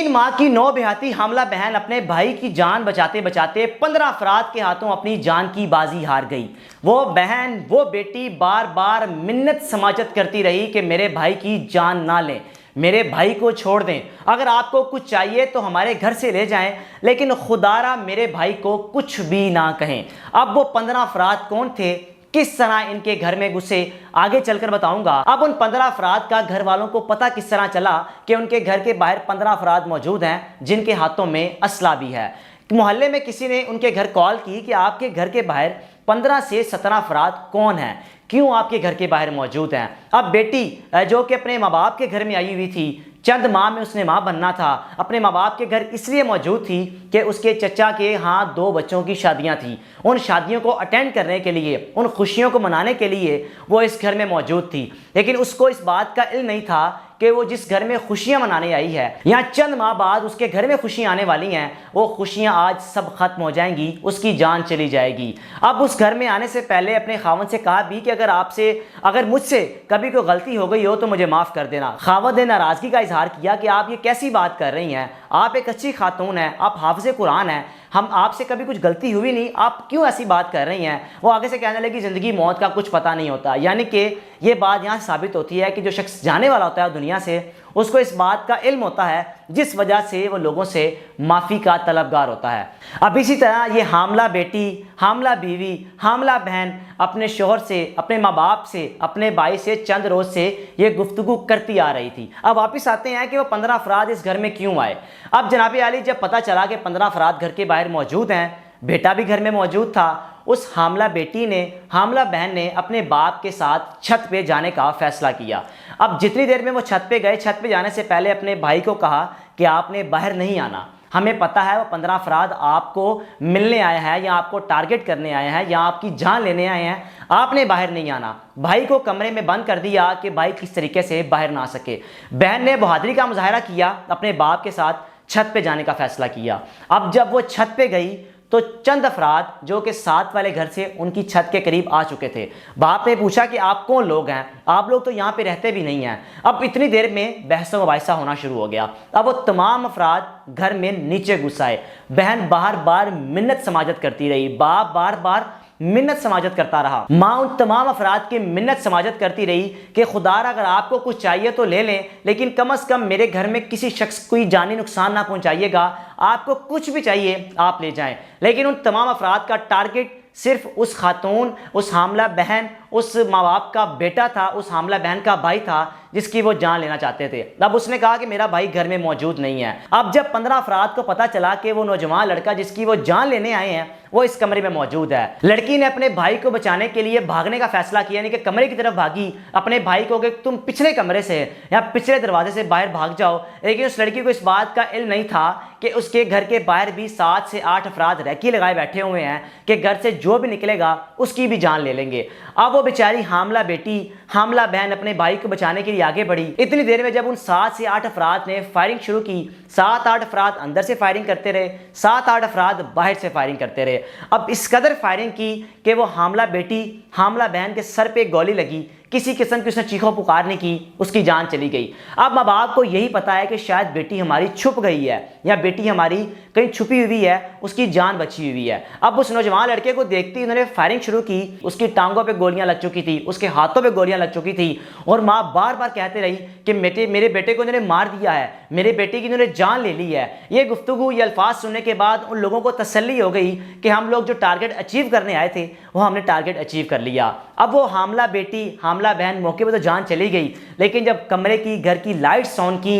ماں کی نوبہتی حاملہ بہن اپنے بھائی کی جان بچاتے بچاتے 15 افراد کے ہاتھوں اپنی جان کی بازی ہار گئی۔ وہ بہن، وہ بیٹی بار بار منت سماجت کرتی رہی کہ میرے بھائی کی جان نہ لیں، میرے بھائی کو چھوڑ دیں، اگر آپ کو کچھ چاہیے تو ہمارے گھر سے لے جائیں، لیکن خدا را میرے بھائی کو کچھ بھی نہ کہیں۔ اب وہ 15 افراد کون تھے، کس طرح ان کے گھر میں گھسے، آگے چل کر بتاؤں گا۔ اب ان 15 افراد کا گھر والوں کو پتہ کس طرح چلا کہ ان کے گھر کے باہر 15 افراد موجود ہیں جن کے ہاتھوں میں اسلحہ بھی ہے۔ محلے میں کسی نے ان کے گھر کال کی کہ آپ کے گھر کے باہر 15 سے 17 افراد کون ہیں، کیوں آپ کے گھر کے باہر موجود ہیں۔ اب بیٹی جو کہ اپنے ماں باپ کے گھر میں آئی ہوئی تھی، چند ماہ میں اس نے ماں بننا تھا، اپنے ماں باپ کے گھر اس لیے موجود تھی کہ اس کے چچا کے ہاں 2 بچوں کی شادیاں تھیں، ان شادیوں کو اٹینڈ کرنے کے لیے، ان خوشیوں کو منانے کے لیے وہ اس گھر میں موجود تھی۔ لیکن اس کو اس بات کا علم نہیں تھا کہ وہ جس گھر میں خوشیاں منانے آئی ہے، یا چند ماہ بعد اس کے گھر میں خوشیاں آنے والی ہیں، وہ خوشیاں آج سب ختم ہو جائیں گی، اس کی جان چلی جائے گی۔ اب اس گھر میں آنے سے پہلے اپنے خاوند سے کہا بھی کہ اگر مجھ سے کبھی کوئی غلطی ہو گئی ہو تو مجھے معاف کر دینا۔ خاوند نے ناراضگی کا اظہار کیا کہ آپ یہ کیسی بات کر رہی ہیں، آپ ایک اچھی خاتون ہیں، آپ حافظ قرآن ہیں، ہم آپ سے کبھی کچھ غلطی ہوئی نہیں، آپ کیوں ایسی بات کر رہی ہیں۔ وہ آگے سے کہنے لگی زندگی موت کا کچھ پتہ نہیں ہوتا، یعنی کہ یہ بات یہاں ثابت ہوتی ہے کہ جو شخص جانے والا ہوتا ہے دنیا سے، اس کو اس بات کا علم ہوتا ہے جس وجہ سے وہ لوگوں سے معافی کا طلبگار ہوتا ہے۔ اب اسی طرح یہ حاملہ بیٹی، حاملہ بیوی، حاملہ بہن اپنے شوہر سے، اپنے ماں باپ سے، اپنے بھائی سے چند روز سے یہ گفتگو کرتی آ رہی تھی۔ اب واپس آتے ہیں کہ وہ 15 افراد اس گھر میں کیوں آئے۔ اب جناب عالی جب پتہ چلا کہ 15 افراد گھر کے باہر موجود ہیں، بیٹا بھی گھر میں موجود تھا، اس حاملہ بیٹی نے، حاملہ بہن نے اپنے باپ کے ساتھ چھت پہ جانے کا فیصلہ کیا۔ اب جتنی دیر میں وہ چھت پہ گئے، چھت پہ جانے سے پہلے اپنے بھائی کو کہا کہ آپ نے باہر نہیں آنا، ہمیں پتہ ہے وہ 15 افراد آپ کو ملنے آئے ہیں یا آپ کو ٹارگٹ کرنے آئے ہیں یا آپ کی جان لینے آئے ہیں، آپ نے باہر نہیں آنا۔ بھائی کو کمرے میں بند کر دیا کہ بھائی کس طریقے سے باہر نہ آ سکے۔ بہن نے بہادری کا مظاہرہ کیا، اپنے باپ کے ساتھ چھت پہ جانے کا فیصلہ کیا۔ اب جب وہ چھت پہ گئی تو چند افراد جو کہ ساتھ والے گھر سے ان کی چھت کے قریب آ چکے تھے۔ باپ نے پوچھا کہ آپ کون لوگ ہیں، آپ لوگ تو یہاں پہ رہتے بھی نہیں ہیں۔ اب اتنی دیر میں بحث و مباحثہ ہونا شروع ہو گیا۔ اب وہ تمام افراد گھر میں نیچے گھس آئے۔ بہن بار بار منت سماجت کرتی رہی، باپ بار بار منت سماجت کرتا رہا، ماں ان تمام افراد کی منت سماجت کرتی رہی کہ خدا اگر آپ کو کچھ چاہیے تو لے لیں، لیکن کم از کم میرے گھر میں کسی شخص کوئی جانی نقصان نہ پہنچائیے گا، آپ کو کچھ بھی چاہیے آپ لے جائیں۔ لیکن ان تمام افراد کا ٹارگٹ صرف اس خاتون، اس حاملہ بہن، اس ماں باپ کا بیٹا تھا، اس حاملہ بہن کا بھائی تھا جس کی وہ جان لینا چاہتے تھے۔ اب اس نے کہا کہ میرا بھائی گھر میں موجود نہیں ہے۔ اب جب 15 افراد کو پتہ چلا کہ وہ نوجوان لڑکا جس کی وہ جان لینے آئے ہیں وہ اس کمرے میں موجود ہے، لڑکی نے اپنے بھائی کو بچانے کے لیے بھاگنے کا فیصلہ کیا، یعنی کہ کمرے کی طرف بھاگی، اپنے بھائی کو کہ تم پچھلے کمرے سے یا پچھلے دروازے سے باہر بھاگ جاؤ۔ لیکن اس لڑکی کو اس بات کا علم نہیں تھا کہ اس کے گھر کے باہر بھی 7 سے 8 افراد ریکی لگائے بیٹھے ہوئے ہیں کہ گھر سے جو بھی نکلے گا اس کی بھی جان لے لیں گے۔ اب وہ بیچاری حاملہ بیٹی، حاملہ بہن اپنے بھائی کو بچانے کے لیے آگے بڑھی۔ اتنی دیر میں جب ان 7 سے 8 افراد نے فائرنگ شروع کی، 7-8 افراد اندر سے فائرنگ کرتے رہے، 7-8 افراد باہر سے فائرنگ کرتے رہے۔ اب اس قدر فائرنگ کی کہ وہ حاملہ بیٹی، حاملہ بہن کے سر پہ گولی لگی، کسی قسم کی اس نے چیخو پکار نہیں کی، اس کی جان چلی گئی۔ اب ماں باپ کو یہی پتا ہے کہ شاید بیٹی ہماری چھپ گئی ہے یا بیٹی ہماری کہیں چھپی ہوئی ہے، اس کی جان بچی ہوئی ہے۔ اب اس نوجوان لڑکے کو دیکھتی انہوں نے فائرنگ شروع کی، اس کی ٹانگوں پہ گولیاں لگ چکی تھی، اس کے ہاتھوں پہ گولیاں لگ چکی تھی، اور ماں بار بار کہتے رہی کہ میرے بیٹے کو انہوں نے مار دیا ہے، میرے بیٹے کی انہوں نے جان لے لی ہے۔ یہ گفتگو، یہ الفاظ سننے کے بعد ان لوگوں کو تسلی ہو گئی کہ ہم لوگ جو ٹارگٹ اچیو کرنے آئے تھے وہ ہم نے ٹارگٹ اچیو کر لیا۔ اب وہ حاملہ بیٹی، حاملہ بہن موقع پہ تو جان چلی گئی، لیکن جب کمرے کی، گھر کی لائٹس آن کی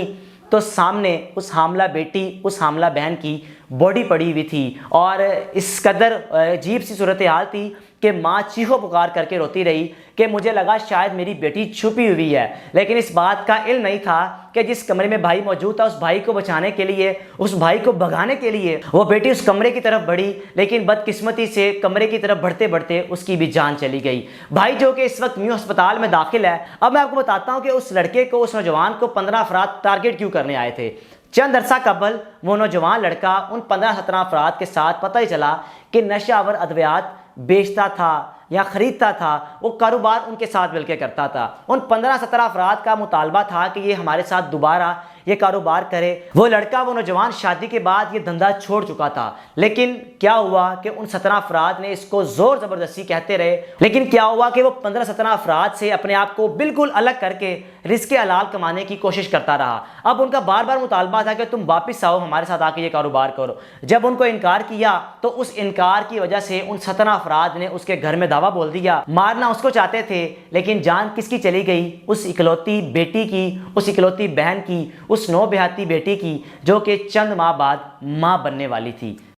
تو سامنے اس حاملہ بیٹی، اس حاملہ بہن کی باڈی پڑی ہوئی تھی، اور اس قدر عجیب سی صورتحال تھی کہ ماں چیخو پکار کر کے روتی رہی کہ مجھے لگا شاید میری بیٹی چھپی ہوئی ہے۔ لیکن اس بات کا علم نہیں تھا کہ جس کمرے میں بھائی موجود تھا، اس بھائی کو بچانے کے لیے، اس بھائی کو بھگانے کے لیے وہ بیٹی اس کمرے کی طرف بڑھی، لیکن بدقسمتی سے کمرے کی طرف بڑھتے بڑھتے اس کی بھی جان چلی گئی۔ بھائی جو کہ اس وقت میو ہسپتال میں داخل ہے۔ اب میں آپ کو بتاتا ہوں کہ اس لڑکے کو، اس نوجوان کو 15 افراد ٹارگٹ کیوں کرنے آئے تھے۔ چند عرصہ قبل وہ نوجوان لڑکا ان 15-17 افراد کے ساتھ پتہ ہی چلا کہ نشہ آور ادویات بیچتا تھا یا خریدتا تھا، وہ کاروبار ان کے ساتھ مل کے کرتا تھا۔ ان 15-17 افراد کا مطالبہ تھا کہ یہ ہمارے ساتھ دوبارہ یہ کاروبار کرے۔ وہ لڑکا، وہ نوجوان شادی کے بعد یہ دھندا چھوڑ چکا تھا، لیکن کیا ہوا کہ ان 17 افراد نے اس کو زور زبردستی کہتے رہے، لیکن کیا ہوا کہ وہ 15-17 افراد سے اپنے آپ کو بالکل الگ کر کے رزق حلال کمانے کی کوشش کرتا رہا۔ اب ان کا بار بار مطالبہ تھا کہ تم واپس آؤ، ہمارے ساتھ آ کے یہ کاروبار کرو۔ جب ان کو انکار کیا تو اس انکار کی وجہ سے ان 17 افراد نے اس کے گھر میں دعویٰ بول دیا۔ مارنا اس کو چاہتے تھے، لیکن جان کس کی چلی گئی؟ اس اکلوتی بیٹی کی، اس اکلوتی بہن کی، اس نوبہاتی بیٹی کی، جو کہ چند ماہ بعد ماں بننے والی تھی۔